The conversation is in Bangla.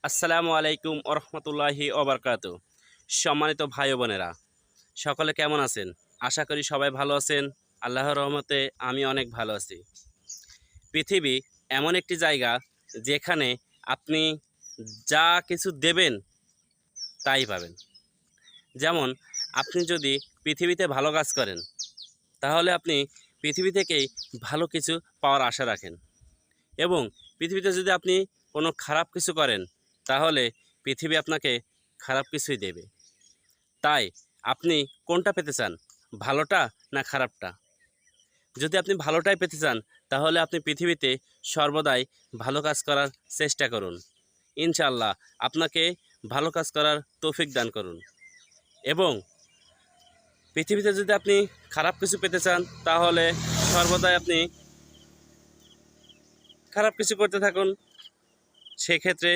আসসালামু আলাইকুম ওরহমতুল্লাহি ওবরকাতু। সম্মানিত ভাই ও বোনেরা, সকলে কেমন আছেন? আশা করি সবাই ভালো আছেন। আল্লাহর রহমতে আমি অনেক ভালো আছি। পৃথিবী এমন একটি জায়গা যেখানে আপনি যা কিছু দেবেন তাই পাবেন। যেমন আপনি যদি পৃথিবীতে ভালো কাজ করেন তাহলে আপনি পৃথিবী থেকেই ভালো কিছু পাওয়ার আশা রাখেন, এবং পৃথিবীতে যদি আপনি কোনো খারাপ কিছু করেন তাহলে পৃথিবী আপনাকে খারাপ কিছুই দেবে। তাই আপনি কোনটা পেতে চান, ভালোটা না খারাপটা? যদি আপনি ভালোটাই পেতে চান তাহলে আপনি পৃথিবীতে সর্বদাই ভালো কাজ করার চেষ্টা করুন। ইনশাআল্লাহ আপনাকে ভালো কাজ করার তৌফিক দান করুন। এবং পৃথিবীতে যদি আপনি খারাপ কিছু পেতে চান তাহলে সর্বদাই আপনি খারাপ কিছু করতে থাকুন। সেক্ষেত্রে